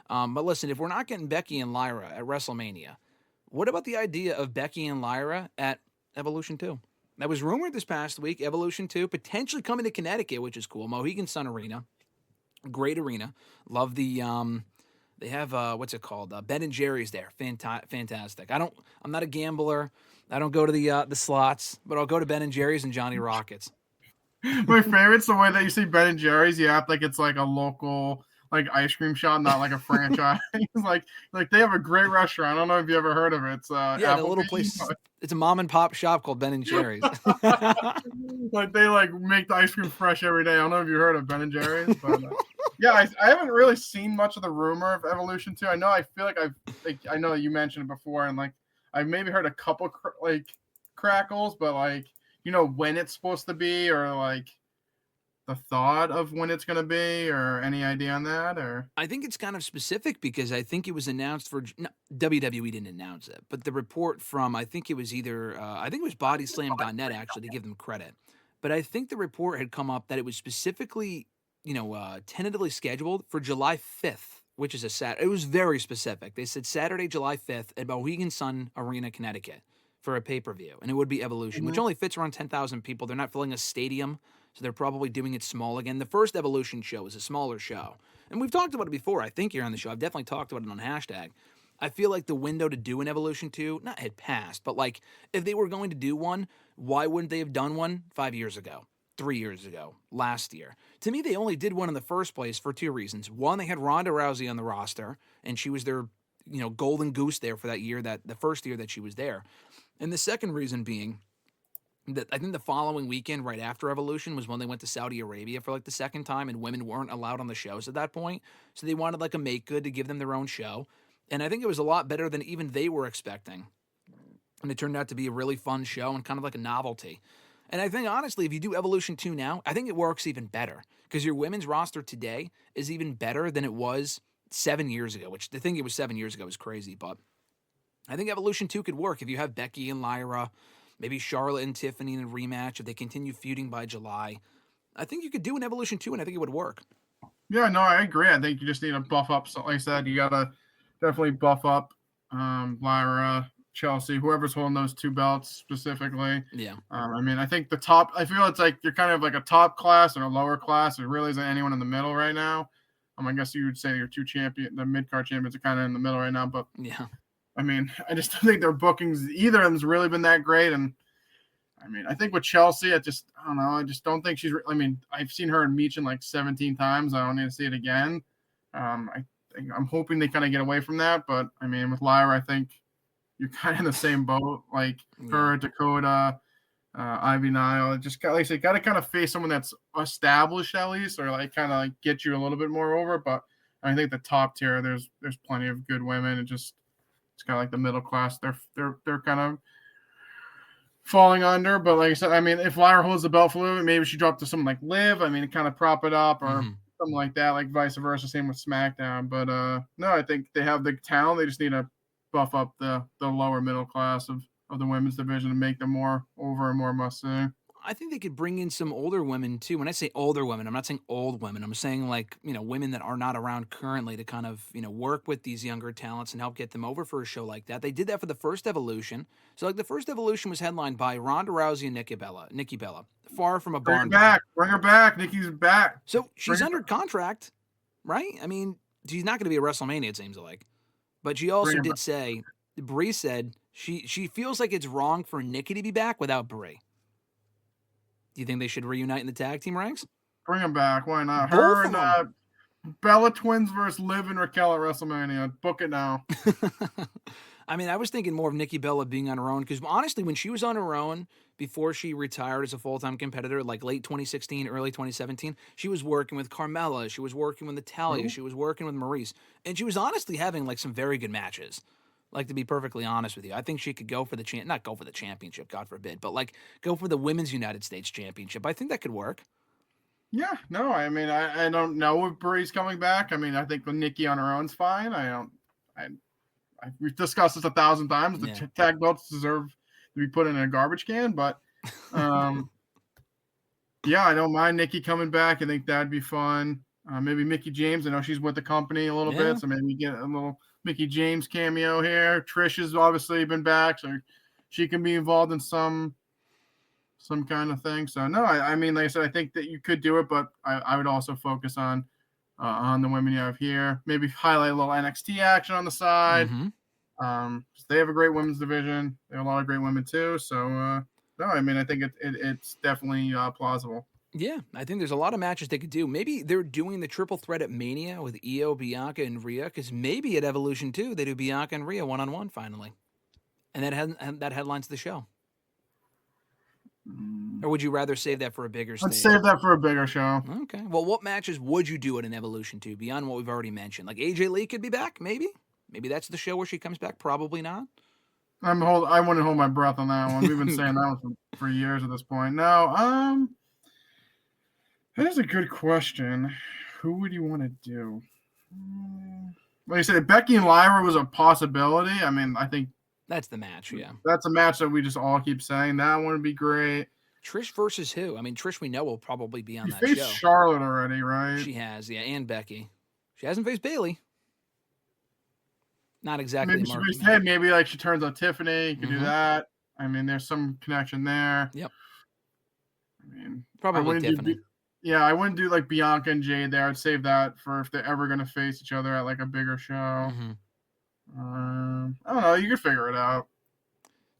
But listen, if we're not getting Becky and Lyra at WrestleMania, what about the idea of Becky and Lyra at Evolution 2? That was rumored this past week, Evolution 2, potentially coming to Connecticut, which is cool. Mohegan Sun Arena. Great arena. Love the they have what's it called? Ben and Jerry's there. Fantastic. I'm not a gambler. I don't go to the slots, but I'll go to Ben and Jerry's and Johnny Rockets. My favorite's the way that you see Ben and Jerry's. You act like it's like a local like ice cream shop, not like a franchise. like they have a great restaurant. I don't know if you ever heard of it. It's a little place. It's a mom and pop shop called Ben and Jerry's. Like they like make the ice cream fresh every day. I don't know if you heard of Ben and Jerry's, but yeah, I haven't really seen much of the rumor of Evolution 2. I feel like I know you mentioned it before, and like I've maybe heard a couple crackles, but like when it's supposed to be, or like the thought of when it's going to be, or any idea on that? Or I think it's kind of specific because I think it was announced for WWE didn't announce it, but the report from I think it was bodyslam.net actually, to give them credit. But I think the report had come up that it was specifically, tentatively scheduled for July 5th, which is a Saturday. It was very specific. They said Saturday, July 5th at Mohegan Sun Arena, Connecticut for a pay-per-view, and it would be Evolution, which only fits around 10,000 people. They're not filling a stadium, so they're probably doing it small again. The first Evolution show was a smaller show, and we've talked about it before, I think, here on the show. I've definitely talked about it on hashtag. I feel like the window to do an Evolution 2, not had passed, but like if they were going to do one, why wouldn't they have done one 5 years ago, 3 years ago, last year? To me, they only did one in the first place for two reasons. One, they had Ronda Rousey on the roster, and she was their golden goose there for that year, that the first year that she was there. And the second reason being that I think the following weekend right after Evolution was when they went to Saudi Arabia for like the second time, and women weren't allowed on the shows at that point. So they wanted like a make good to give them their own show. And I think it was a lot better than even they were expecting. And it turned out to be a really fun show and kind of like a novelty. And I think, honestly, if you do Evolution 2 now, I think it works even better because your women's roster today is even better than it was 7 years ago, which to think it was 7 years ago is crazy. But I think Evolution 2 could work if you have Becky and Lyra, maybe Charlotte and Tiffany in a rematch, if they continue feuding by July. I think you could do an Evolution 2, and I think it would work. Yeah, no, I agree. I think you just need to buff up. So, like I said, you got to definitely buff up Lyra, Chelsea, whoever's holding those two belts specifically. Yeah. I think the top, I feel it's like you're kind of like a top class and a lower class. There really isn't anyone in the middle right now. I guess you would say your the mid-card champions are kind of in the middle right now, but yeah. I just don't think their bookings, either of them's really been that great. And I think with Chelsea, I don't know. I just don't think she's, I've seen her in Meechin like 17 times. I don't need to see it again. I'm hoping they kind of get away from that. But with Lyra, I think you're kind of in the same boat. Like her, Dakota, Ivy Nile. Just got to kind of face someone that's established at least, or like kind of like get you a little bit more over. But I think the top tier, there's plenty of good women. It's kind of like the middle class. They're kind of falling under. But like I said, if Lyra holds the belt for a little bit, maybe she dropped to someone like Liv. Kind of prop it up or something like that, like vice versa. Same with SmackDown. But no, I think they have the talent. They just need to buff up the lower middle class of the women's division and make them more over and more must-see. I think they could bring in some older women too. When I say older women, I'm not saying old women. I'm saying like, women that are not around currently to kind of, work with these younger talents and help get them over for a show like that. They did that for the first Evolution. So like the first Evolution was headlined by Ronda Rousey and Nikki Bella. Far from a barn. Bring her back. Nikki's back. So she's under contract, right? She's not going to be at WrestleMania, it seems like. But she also did say, Brie said she feels like it's wrong for Nikki to be back without Brie. Do you think they should reunite in the tag team ranks? Bring them back. Why not? Her and Bella Twins versus Liv and Raquel at WrestleMania. Book it now. I was thinking more of Nikki Bella being on her own because honestly, when she was on her own before she retired as a full-time competitor, like late 2016, early 2017, she was working with Carmella. She was working with Natalya. She was working with Maurice. And she was honestly having like some very good matches. Like, to be perfectly honest with you, I think she could go for not go for the championship, God forbid, but like go for the Women's United States Championship. I think that could work. Yeah, no, I don't know if Brie's coming back. I think with Nikki on her own's fine. We've discussed this 1,000 times. The tag belts deserve to be put in a garbage can, but yeah, I don't mind Nikki coming back. I think that'd be fun. Maybe Mickey James. I know she's with the company a little Yeah. bit, so maybe get a little Mickey James cameo here. Trish has obviously been back, so she can be involved in some kind of thing. So no, I mean, like I said, I think that you could do it, but I would also focus on the women you have here. Maybe highlight a little NXT action on the side. Mm-hmm. They have a great women's division. They have a lot of great women too. So no, I mean, I think it's definitely plausible. Yeah, I think there's a lot of matches they could do. Maybe they're doing the triple threat at Mania with Io, Bianca, and Rhea, because maybe at Evolution 2, they do Bianca and Rhea one-on-one finally. And that headlines the show. Or would you rather save that for a bigger stage? Let's save that for a bigger show. Okay. Well, what matches would you do at an Evolution 2 beyond what we've already mentioned? Like AJ Lee could be back, maybe? Maybe that's the show where she comes back. Probably not. I wouldn't hold my breath on that one. We've been saying that one for years at this point. No, that is a good question. Who would you want to do? Like I said, Becky and Lyra was a possibility. I mean, I think that's the match. Yeah, that's a match that we just all keep saying that one would be great. Trish versus who? I mean, Trish we know will probably be on that faced show. Charlotte already, right? She has, yeah, and Becky. She hasn't faced Bayley. Not exactly. Maybe like she turns on Tiffany. You could do that. I mean, there's some connection there. Yep. I mean, probably Tiffany. I wouldn't do like Bianca and Jade there. I'd save that for if they're ever going to face each other at like a bigger show. I don't know. You could figure it out.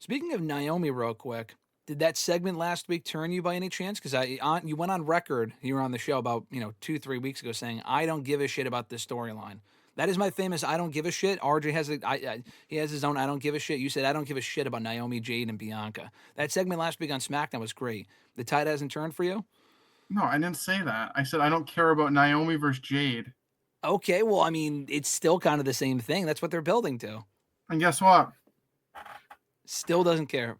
Speaking of Naomi real quick, did that segment last week turn you by any chance? Because you went on record here on the show about 2-3 weeks ago saying, I don't give a shit about this storyline. That is my famous I don't give a shit. RJ has he has his own I don't give a shit. You said I don't give a shit about Naomi, Jade, and Bianca. That segment last week on SmackDown was great. The tide hasn't turned for you? No, I didn't say that. I said I don't care about Naomi versus Jade. Okay, well, I mean, it's still kind of the same thing. That's what they're building to. And guess what? Still doesn't care.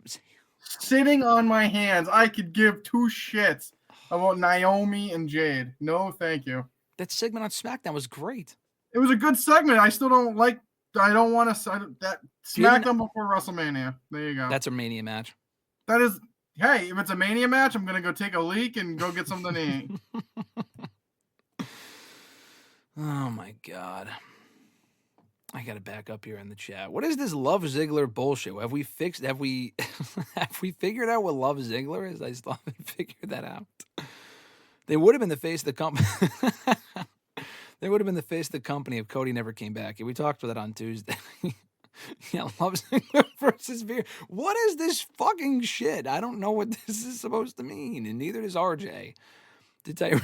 Sitting on my hands, I could give two shits about Naomi and Jade. No, thank you. That segment on SmackDown was great. It was a good segment. I still don't like. I don't want to. That SmackDown before WrestleMania. There you go. That's a Mania match. That is. Hey, if it's a Mania match, I'm gonna go take a leak and go get something to eat. Oh my God. I gotta back up here in the chat. What is this Love Ziggler bullshit? Have we figured out what Love Ziggler is? I still haven't figured that out. They would have been the face of the company. They would have been the face of the company if Cody never came back. We talked about that on Tuesday. Yeah, Love Ziggler versus Veer. What is this fucking shit? I don't know what this is supposed to mean, and neither does RJ. To tell you,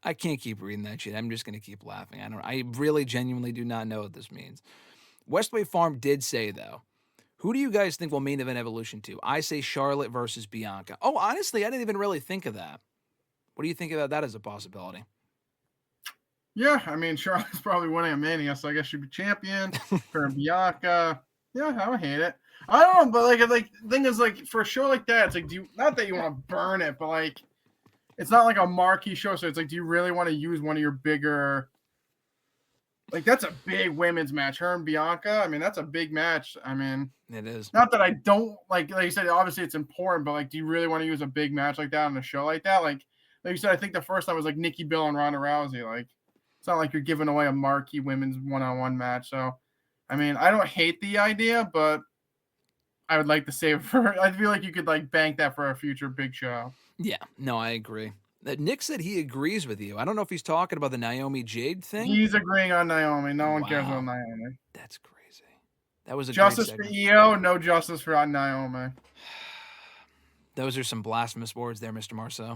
I can't keep reading that shit. I'm just gonna keep laughing. I really genuinely do not know what this means. Westway Farm did say though, who do you guys think will main event Evolution 2? I say Charlotte versus Bianca. Oh, honestly, I didn't even really think of that. What do you think about that as a possibility? Yeah, I mean, Charlotte's probably winning a Mania, so I guess she'd be champion. For Bianca, yeah, I don't hate it. I don't know, but like the thing is, like for a show like that, it's like, not that you want to burn it, but like, it's not like a marquee show, so it's like, do you really want to use one of your bigger? Like that's a big women's match. Her and Bianca. I mean, that's a big match. I mean, it is. Not that I don't like you said. Obviously, it's important, but like, do you really want to use a big match like that on a show like that? Like you said, I think the first time was like Nikki Bella and Ronda Rousey. Like, it's not like you're giving away a marquee women's one-on-one match. So, I mean, I don't hate the idea, but I would like to save it for. I feel like you could like bank that for a future big show. Yeah, no, I agree. Nick said he agrees with you. I don't know if he's talking about the Naomi Jade thing. He's agreeing on Naomi. No one cares about Naomi. That's crazy. That was a justice for Io, no justice for Naomi. Those are some blasphemous words there, Mr. Marceau.